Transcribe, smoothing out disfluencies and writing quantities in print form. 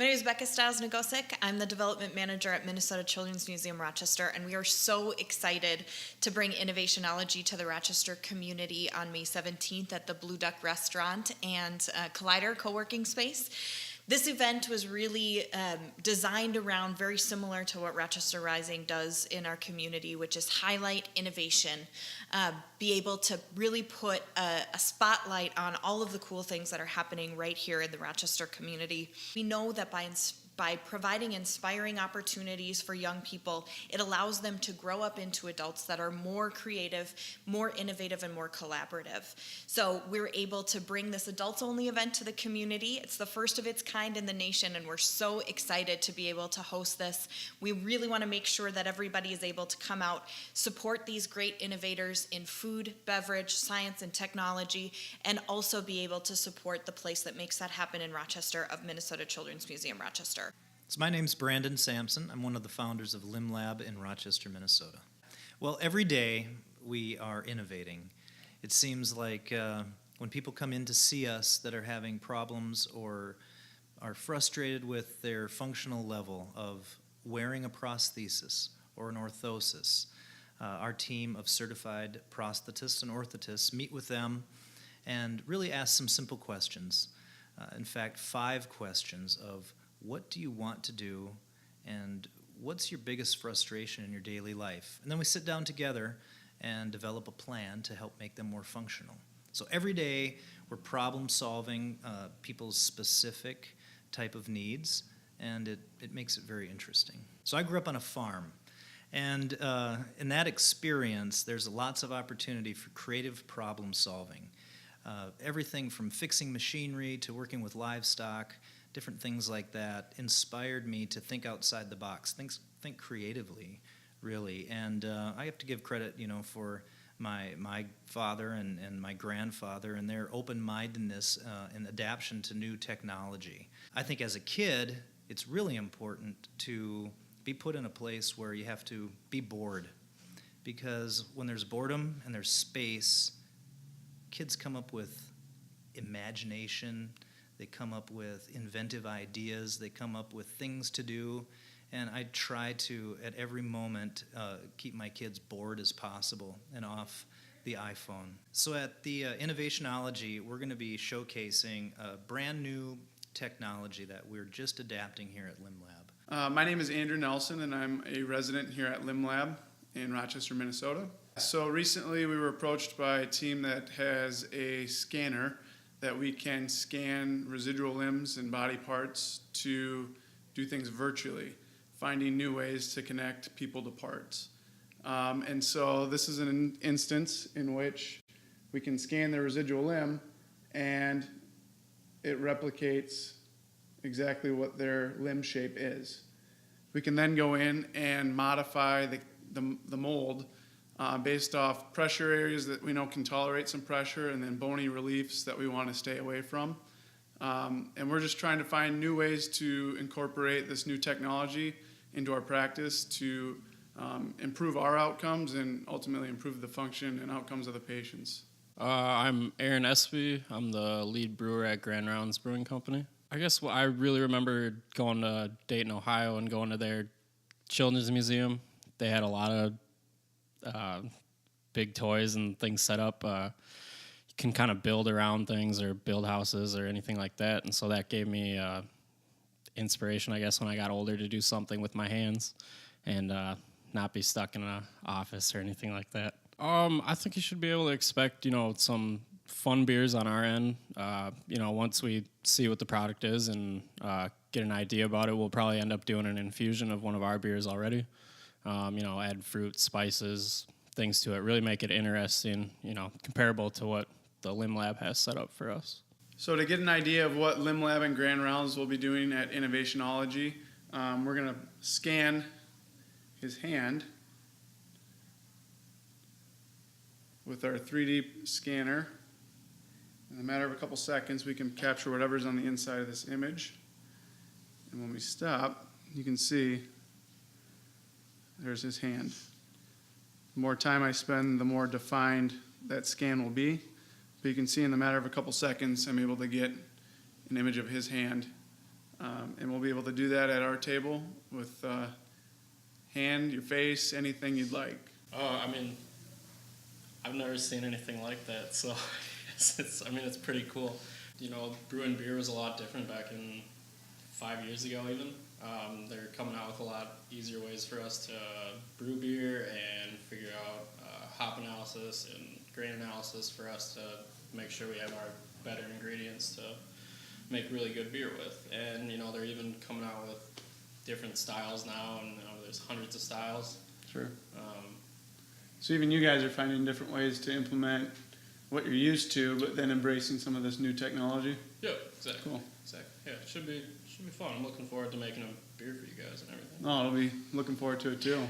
My name is Becca Stiles-Nogosek. I'm the development manager at Minnesota Children's Museum Rochester, and we are so excited to bring Innovationology to the Rochester community on May 17th at the Bleu restaurant and Collider Coworking space. This event was really designed around very similar to what Rochester Rising does in our community, which is highlight innovation, be able to really put a spotlight on all of the cool things that are happening right here in the Rochester community. We know that by providing inspiring opportunities for young people, it allows them to grow up into adults that are more creative, more innovative, and more collaborative. So we're able to bring this adults-only event to the community. It's the first of its kind in the nation, and we're so excited to be able to host this. We really want to make sure that everybody is able to come out, support these great innovators in food, beverage, science, and technology, and also be able to support the place that makes that happen in Rochester of Minnesota Children's Museum Rochester. So my name's Brandon Sampson. I'm one of the founders of LimLab in Rochester, Minnesota. Well, every day we are innovating. It seems like when people come in to see us that are having problems or are frustrated with their functional level of wearing a prosthesis or an orthosis, our team of certified prosthetists and orthotists meet with them and really ask some simple questions. In fact, 5 questions of what do you want to do, and what's your biggest frustration in your daily life? And then we sit down together and develop a plan to help make them more functional. So every day we're problem solving people's specific type of needs, and it makes it very interesting. So I grew up on a farm, and in that experience there's lots of opportunity for creative problem solving. Everything from fixing machinery to working with livestock, different things like that inspired me to think outside the box, think creatively, really. And I have to give credit, for my father and my grandfather and their open-mindedness and adaptation to new technology. I think as a kid, it's really important to be put in a place where you have to be bored, because when there's boredom and there's space, kids come up with imagination. They come up with inventive ideas. They come up with things to do. And I try to, at every moment, keep my kids bored as possible and off the iPhone. So at the Innovationology, we're going to be showcasing a brand new technology that we're just adapting here at LimLab. My name is Andrew Nelson, and I'm a resident here at LimLab in Rochester, Minnesota. So recently we were approached by a team that has a scanner that we can scan residual limbs and body parts to do things virtually, finding new ways to connect people to parts. And so this is an instance in which we can scan the residual limb and it replicates exactly what their limb shape is. We can then go in and modify the mold based off pressure areas that we know can tolerate some pressure, and then bony reliefs that we want to stay away from. And we're just trying to find new ways to incorporate this new technology into our practice to improve our outcomes and ultimately improve the function and outcomes of the patients. I'm Aaron ESPY. I'm the lead brewer at Grand Rounds Brewing Company. I guess I really remember going to Dayton, Ohio, and going to their children's museum. They had a lot of big toys and things set up. You can kind of build around things or build houses or anything like that. And so that gave me inspiration, I guess, when I got older to do something with my hands and not be stuck in an office or anything like that. I think you should be able to expect, some fun beers on our end. Once we see what the product is and get an idea about it, we'll probably end up doing an infusion of one of our beers already. Add fruit, spices, things to it, really make it interesting, comparable to what the LimLab has set up for us. So to get an idea of what LimLab and Grand Rounds will be doing at Innovationology, we're going to scan his hand with our 3D scanner. In a matter of a couple seconds, we can capture whatever's on the inside of this image. And when we stop, you can see there's his hand. The more time I spend, the more defined that scan will be. But you can see in the matter of a couple seconds, I'm able to get an image of his hand And we'll be able to do that at our table with hand, your face, anything you'd like. Oh, I mean, I've never seen anything like that, so it's pretty cool. You know, brewing beer was a lot different back in 5 years ago even. They're coming out with a lot easier ways for us to brew beer and figure out hop analysis and grain analysis for us to make sure we have our better ingredients to make really good beer with. And, you know, they're even coming out with different styles now, and there's hundreds of styles. Sure. So even you guys are finding different ways to implement what you're used to, but then embracing some of this new technology? Yeah, exactly. Cool. Exactly. Yeah, it should be fun. I'm looking forward to making a beer for you guys and everything. Oh, I'll be looking forward to it too.